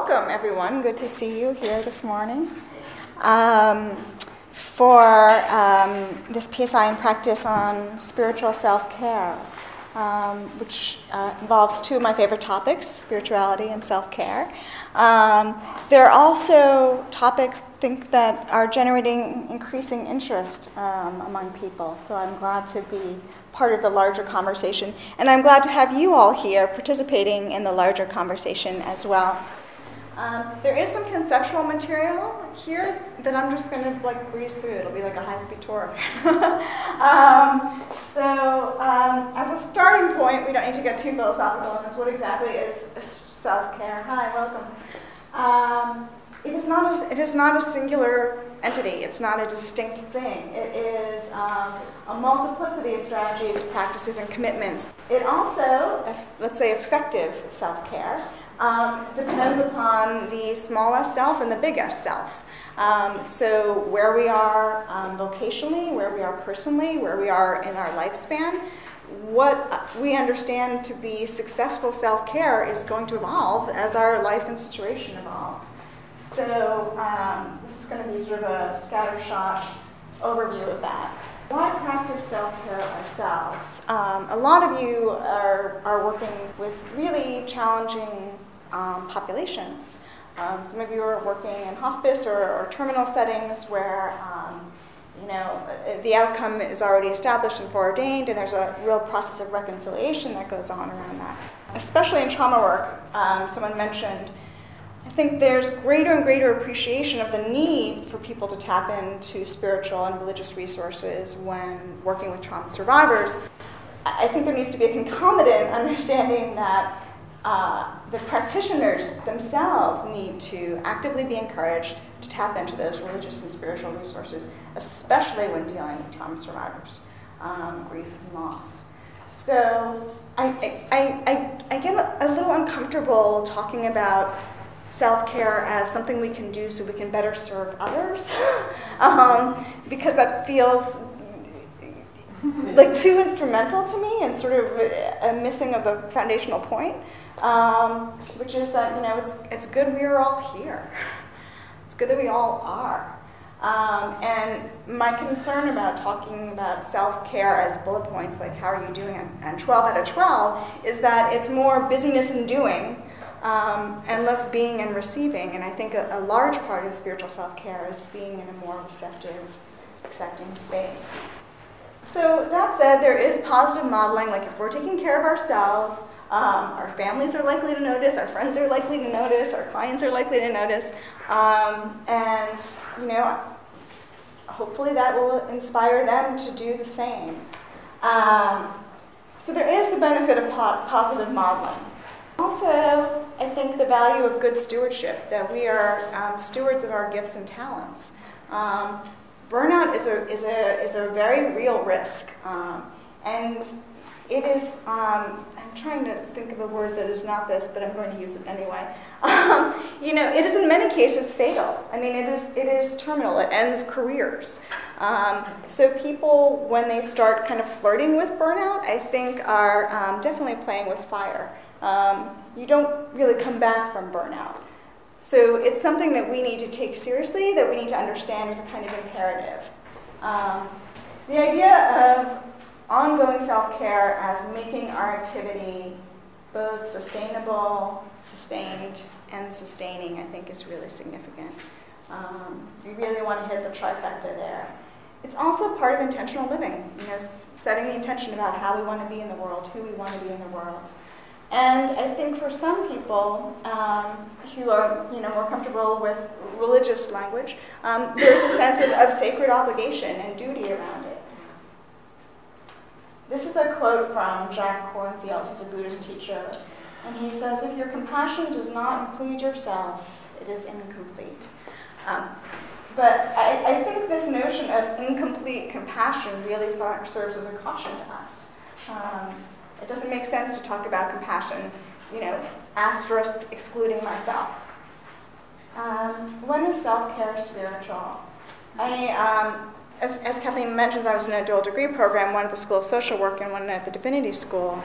welcome everyone. Good to see you here this morning for this PSI in practice on spiritual self-care, which involves two of my favorite topics, spirituality and self-care. There are also topics I think that are generating increasing interest among people, so I'm glad to be part of the larger conversation, and I'm glad to have you all here participating in the larger conversation as well. There is some conceptual material here that I'm just going to breeze through. It'll be like a high-speed tour. As a starting point, we don't need to get too philosophical on this. What exactly is self-care? Hi, welcome. It is not a singular entity. It's not a distinct thing. It is a multiplicity of strategies, practices, and commitments. It also, let's say, effective self-care, depends upon the smallest self and the biggest self. So where we are vocationally, where we are personally, where we are in our lifespan, what we understand to be successful self-care is going to evolve as our life and situation evolves. So this is going to be sort of a scattershot overview of that. Why practice self-care ourselves? A lot of you are working with really challenging populations. Some of you are working in hospice or terminal settings where the outcome is already established and foreordained, and there's a real process of reconciliation that goes on around that. Especially in trauma work, someone mentioned, I think there's greater and greater appreciation of the need for people to tap into spiritual and religious resources when working with trauma survivors. I think there needs to be a concomitant understanding that the practitioners themselves need to actively be encouraged to tap into those religious and spiritual resources, especially when dealing with trauma survivors, grief and loss. So I get a little uncomfortable talking about self-care as something we can do so we can better serve others, because that feels like too instrumental to me and sort of a missing of the foundational point, which is that it's good we are all here. It's good that we all are. And my concern about talking about self-care as bullet points, like how are you doing on 12 out of 12, is that it's more busyness and doing, and less being and receiving. And I think a large part of spiritual self-care is being in a more receptive, accepting space. So that said, there is positive modeling. Like if we're taking care of ourselves, our families are likely to notice, our friends are likely to notice, our clients are likely to notice, and hopefully that will inspire them to do the same. So there is the benefit of positive modeling. Also, I think the value of good stewardship, that we are stewards of our gifts and talents. Burnout is a very real risk, and it is, I'm trying to think of a word that is not this, but I'm going to use it anyway. It is in many cases fatal. I mean, it is terminal. It ends careers. So people, when they start kind of flirting with burnout, I think are definitely playing with fire. You don't really come back from burnout. So it's something that we need to take seriously, that we need to understand as a kind of imperative. The idea of ongoing self-care as making our activity both sustainable, sustained, and sustaining, I think is really significant. We really want to hit the trifecta there. It's also part of intentional living, setting the intention about how we want to be in the world, who we want to be in the world. And I think for some people who are more comfortable with religious language, there's a sense of sacred obligation and duty around it. This is a quote from Jack Kornfield, who's a Buddhist teacher. And he says, if your compassion does not include yourself, it is incomplete. But I think this notion of incomplete compassion really serves as a caution to us. It doesn't make sense to talk about compassion, asterisk excluding myself. When is self-care spiritual? As Kathleen mentions, I was in a dual degree program, one at the School of Social Work and one at the Divinity School.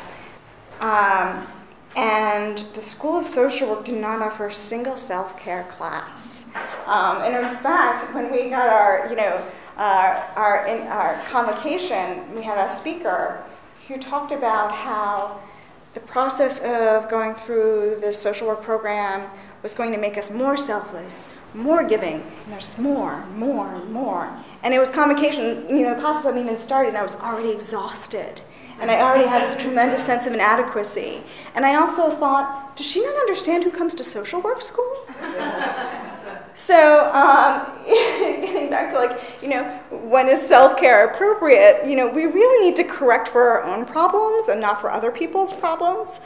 And the School of Social Work did not offer a single self-care class. And in fact, when we got our convocation, we had our speaker who talked about how the process of going through the social work program was going to make us more selfless, more giving, and there's more. And it was convocation, the classes hadn't even started, and I was already exhausted. And I already had this tremendous sense of inadequacy. And I also thought, does she not understand who comes to social work school? So getting back to when is self-care appropriate, we really need to correct for our own problems and not for other people's problems.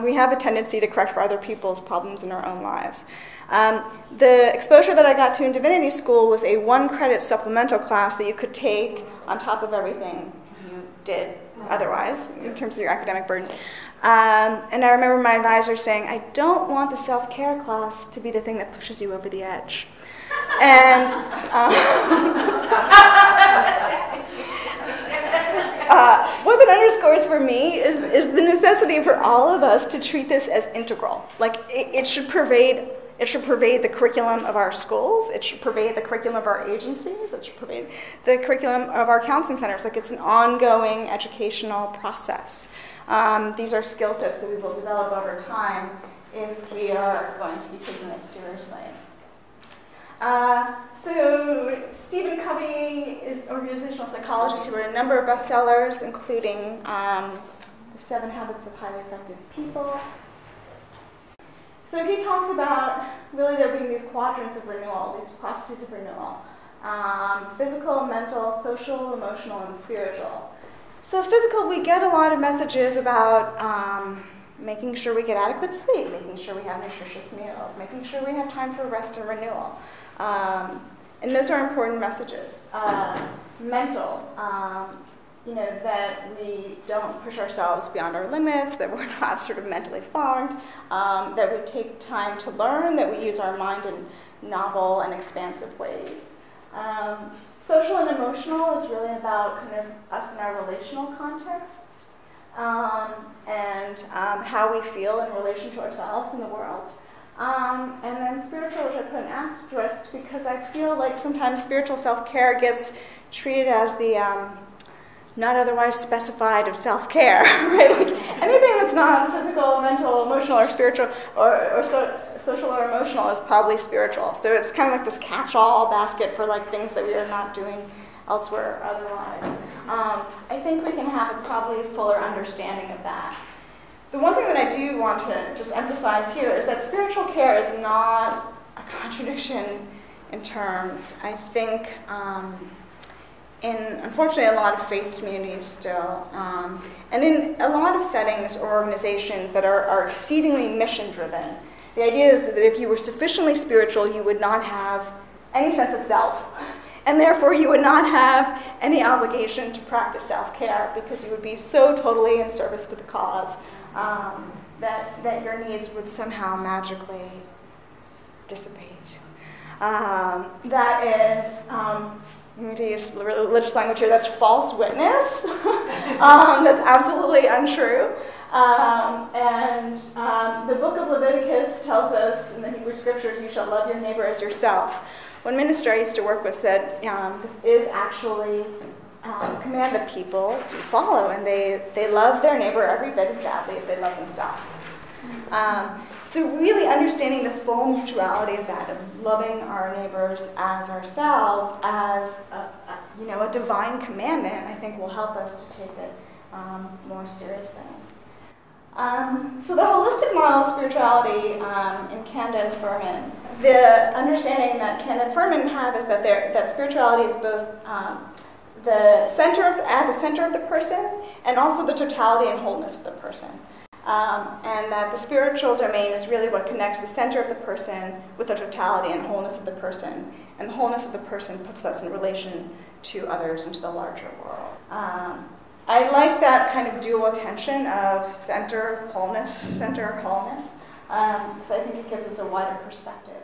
We have a tendency to correct for other people's problems in our own lives. The exposure that I got to in divinity school was a 1-credit supplemental class that you could take on top of everything you did otherwise, in terms of your academic burden. And I remember my advisor saying, I don't want the self-care class to be the thing that pushes you over the edge. And what that underscores for me is the necessity for all of us to treat this as integral. It should pervade the curriculum of our schools. It should pervade the curriculum of our agencies. It should pervade the curriculum of our counseling centers. It's an ongoing educational process. These are skill sets that we will develop over time if we are going to be taking it seriously. So Stephen Covey is an organizational psychologist who wrote a number of bestsellers, including The 7 Habits of Highly Effective People. So he talks about really there being these quadrants of renewal, these processes of renewal. Physical, mental, social, emotional, and spiritual. So physical, we get a lot of messages about making sure we get adequate sleep, making sure we have nutritious meals, making sure we have time for rest and renewal. And those are important messages. Mental, that we don't push ourselves beyond our limits, that we're not sort of mentally fogged, that we take time to learn, that we use our mind in novel and expansive ways. Social and emotional is really about kind of us in our relational contexts and how we feel in relation to ourselves and the world. And then spiritual, which I put an asterisk because I feel like sometimes spiritual self-care gets treated as the not otherwise specified of self-care, right? Anything that's not physical, mental, emotional, or spiritual, or social or emotional is probably spiritual. So it's kind of like this catch-all basket for things that we are not doing elsewhere otherwise. I think we can have a probably fuller understanding of that. The one thing that I do want to just emphasize here is that spiritual care is not a contradiction in terms. I think unfortunately, a lot of faith communities still, and in a lot of settings or organizations that are exceedingly mission-driven, the idea is that if you were sufficiently spiritual, you would not have any sense of self, and therefore you would not have any obligation to practice self-care because you would be so totally in service to the cause that your needs would somehow magically dissipate. That is... I'm going to use religious language here, that's false witness. That's absolutely untrue. The book of Leviticus tells us in the Hebrew scriptures, you shall love your neighbor as yourself. One minister I used to work with said, this is actually a command that people to follow, and they love their neighbor every bit as badly as they love themselves. So really understanding the full mutuality of that, of loving our neighbors as ourselves, as a divine commandment, I think will help us to take it more seriously. So the holistic model of spirituality in Kanda and Furman, the understanding that Kanda and Furman have is that spirituality is both at the center of the person and also the totality and wholeness of the person. And that the spiritual domain is really what connects the center of the person with the totality and wholeness of the person. And the wholeness of the person puts us in relation to others and to the larger world. I like that kind of dual attention of center, wholeness, because I think it gives us a wider perspective.